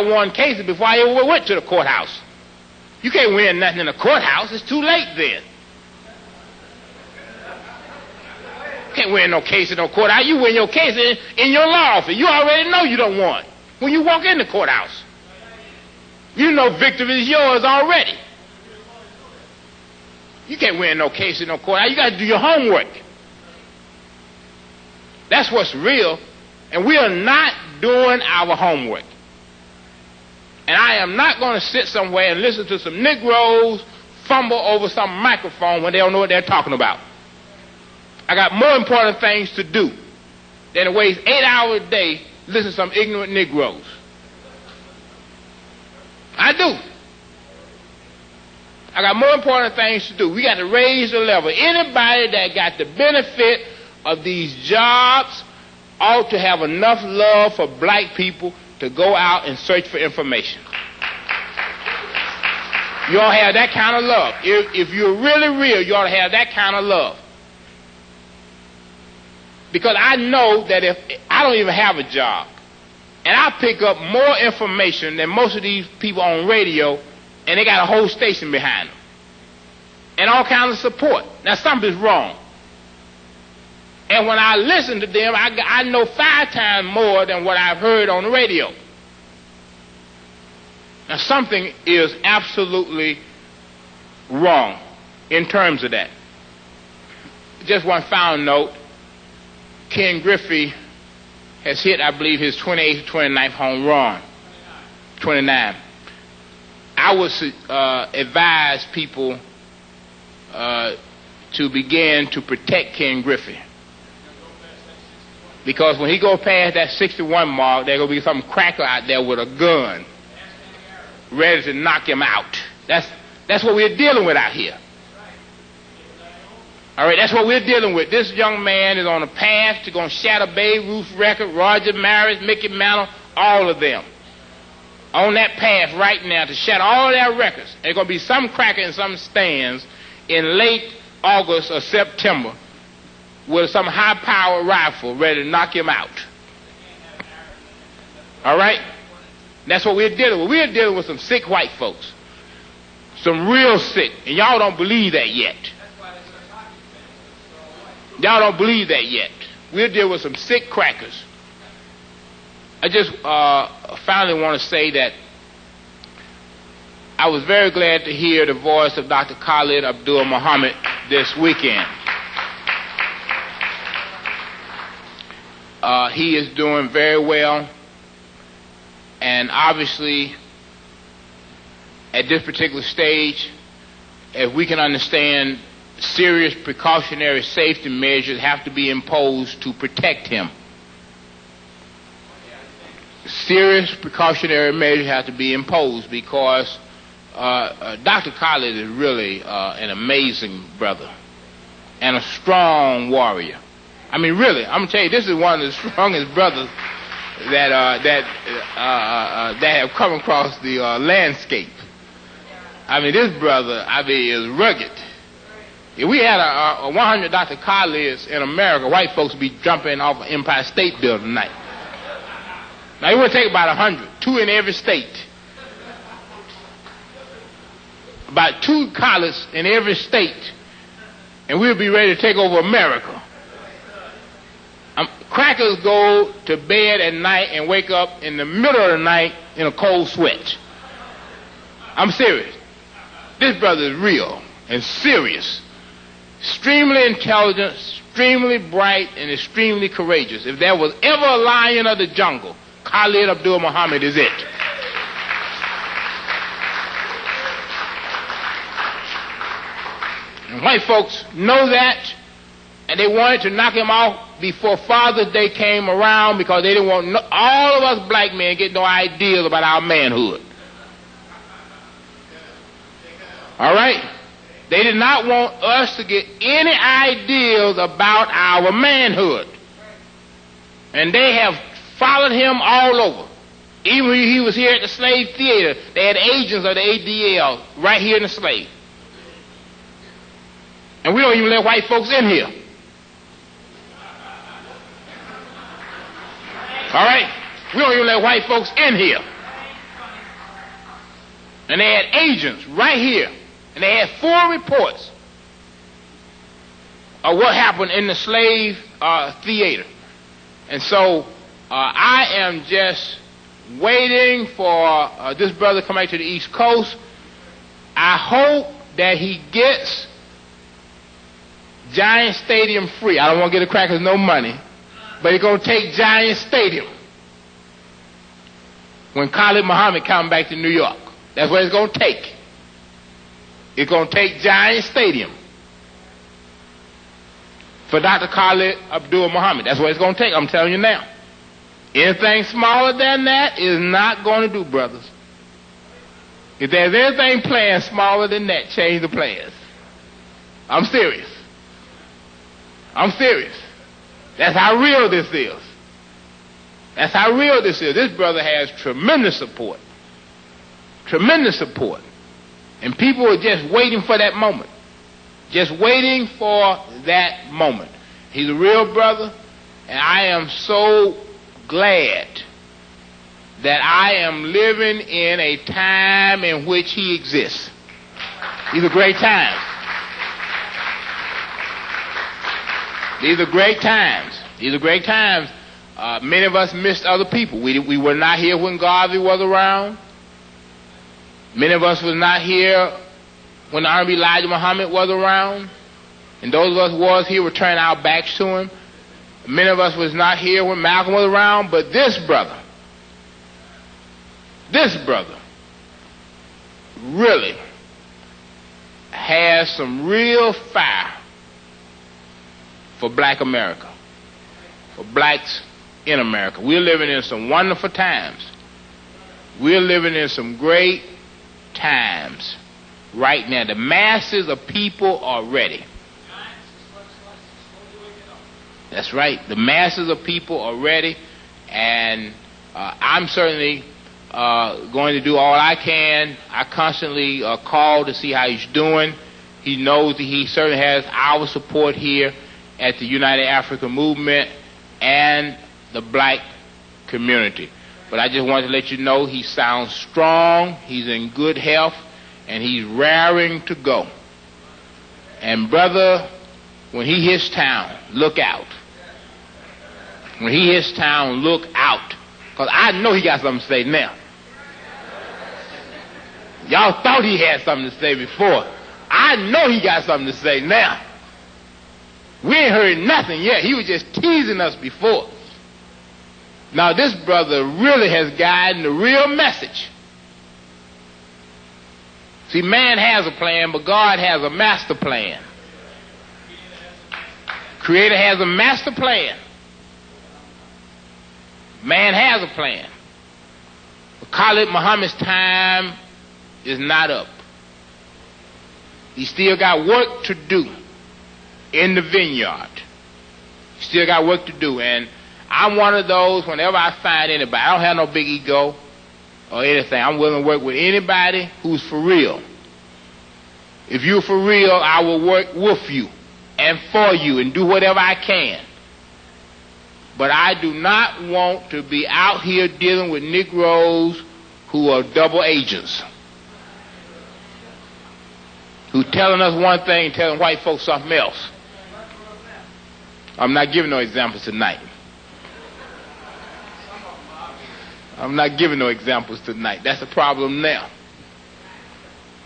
won cases before I ever went to the courthouse. You can't win nothing in the courthouse. It's too late then. You can't win no case in no courthouse. You win your case in your law office. You already know you don't won when you walk in the courthouse. You know victory is yours already. You can't win no case in no courthouse. You got to do your homework. That's what's real. And we are not doing our homework. And I am not going to sit somewhere and listen to some Negroes fumble over some microphone when they don't know what they're talking about. I got more important things to do than to waste 8 hours a day listening to some ignorant Negroes. I do. I got more important things to do. We got to raise the level. Anybody that got the benefit of these jobs ought to have enough love for black people to go out and search for information. You ought to have that kind of love. If you're really real, you ought to have that kind of love. Because I know that if I don't even have a job, and I pick up more information than most of these people on radio, and they got a whole station behind them, and all kinds of support. Now something's wrong. And when I listen to them, I know 5 times more than what I've heard on the radio. Now something is absolutely wrong in terms of that. Just one final note. Ken Griffey has hit, I believe, his 28th or 29th home run. 29. I would advise people to begin to protect Ken Griffey. Because when he goes past that 61 mark, there's going to be some cracker out there with a gun ready to knock him out. That's what we're dealing with out here. All right, that's what we're dealing with. This young man is on a path to going to shatter Babe Ruth's record, Roger Maris, Mickey Mantle, all of them. On that path right now to shatter all their records. There's going to be some cracker in some stands in late August or September with some high-powered rifle ready to knock him out. All right? That's what we're dealing with. We're dealing with some sick white folks. Some real sick. And y'all don't believe that yet. Y'all don't believe that yet. We're dealing with some sick crackers. I just finally want to say that I was very glad to hear the voice of Dr. Khalid Abdul Muhammad this weekend. He is doing very well, and obviously at this particular stage, if we can understand, serious precautionary safety measures have to be imposed to protect him. Serious precautionary measures have to be imposed because Dr. Khalid is really an amazing brother and a strong warrior. I mean, really, I'm gonna tell you, this is one of the strongest brothers that have come across the landscape. I mean, this brother, is rugged. If we had a 100 Dr. Khalids in America, white folks would be jumping off of Empire State Building tonight. Now, it would take about 100, 2 in every state. About 2 Khalids in every state, and we'll be ready to take over America. Crackers go to bed at night and wake up in the middle of the night in a cold sweat. I'm serious. This brother is real and serious. Extremely intelligent, extremely bright, and extremely courageous. If there was ever a lion of the jungle, Khalid Abdul Muhammad is it. And white folks know that, and they wanted to knock him off before Father's Day came around because they didn't want all of us black men get no ideas about our manhood. All right? They did not want us to get any ideas about our manhood. And they have followed him all over. Even when he was here at the slave theater, they had agents of the ADL right here in the slave. And we don't even let white folks in here. All right? We don't even let white folks in here. And they had agents right here. And they had full reports of what happened in the slave theater. And so I am just waiting for this brother to come back to the East Coast. I hope that he gets Giant Stadium free. I don't want to get the Crackers no money, but he's going to take Giant Stadium when Khalid Muhammad comes back to New York. That's what it's going to take. It's going to take Giant Stadium for Dr. Khalid Abdul Muhammad. That's what it's going to take. I'm telling you now. Anything smaller than that is not going to do, brothers. If there's anything planned smaller than that, change the plans. I'm serious. I'm serious. That's how real this is. That's how real this is. This brother has tremendous support. Tremendous support. And people are just waiting for that moment. Just waiting for that moment. He's a real brother, and I am so glad that I am living in a time in which he exists. These are great times. These are great times. These are great times. Many of us missed other people. We were not here when Garvey was around. Many of us were not here when the Honorable Elijah Muhammad was around. And those of us who was here were turning our backs to him. Many of us was not here when Malcolm was around. But this brother really has some real fire for black America, for blacks in America. We're living in some wonderful times. We're living in some great times right now. The masses of people are ready. That's right. The masses of people are ready, and I'm certainly going to do all I can. I constantly call to see how he's doing. He knows that he certainly has our support here at the United African Movement and the black community. But I just wanted to let you know he sounds strong, he's in good health, and he's raring to go. And brother, when he hits town, look out. When he hits town, look out. Because I know he got something to say now. Y'all thought he had something to say before. I know he got something to say now. We ain't heard nothing yet. He was just teasing us before. Now this brother really has gotten the real message. See, man has a plan, but God has a master plan. Creator has a master plan. Man has a plan. But Khalid Muhammad's time is not up. He still got work to do in the vineyard. He still got work to do. And I'm one of those, whenever I find anybody, I don't have no big ego or anything. I'm willing to work with anybody who's for real. If you're for real, I will work with you and for you and do whatever I can. But I do not want to be out here dealing with Negroes who are double agents, who telling us one thing and telling white folks something else. I'm not giving no examples tonight. I'm not giving no examples tonight. That's the problem now.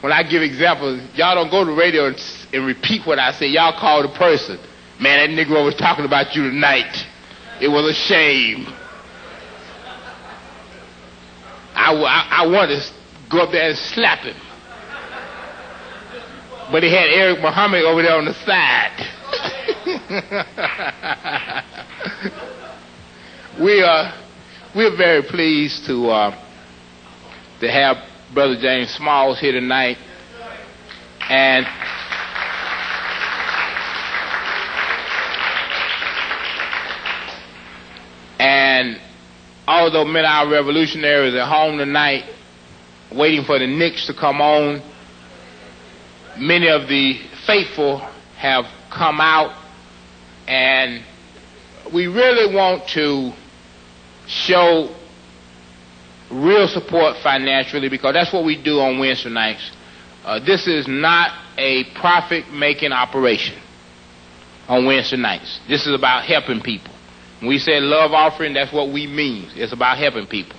When I give examples, y'all don't go to the radio and repeat what I say. Y'all call the person. Man, that Negro was talking about you tonight. It was a shame. I wanted to go up there and slap him. But he had Eric Muhammad over there on the side. We're very pleased to have Brother James Smalls here tonight, and although many of our revolutionaries are home tonight waiting for the Knicks to come on, many of the faithful have come out, and we really want to show real support financially, because that's what we do on Wednesday nights. This is not a profit-making operation on Wednesday nights. This is about helping people. When we say love offering, that's what we mean. It's about helping people,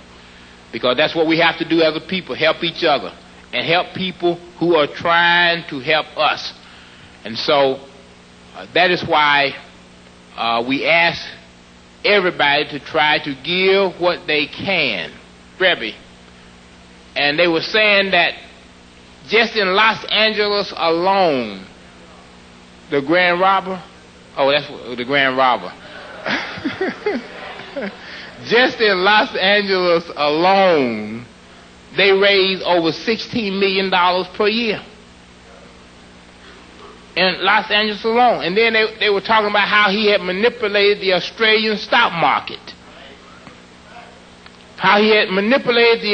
because that's what we have to do as a people, help each other and help people who are trying to help us. And so that is why we ask everybody to try to give what they can. Rebbe, and they were saying that just in Los Angeles alone, the grand robber, that's the grand robber. Just in Los Angeles alone, they raise over $16 million per year. In Los Angeles alone. And then they were talking about how he had manipulated the Australian stock market. How he had manipulated the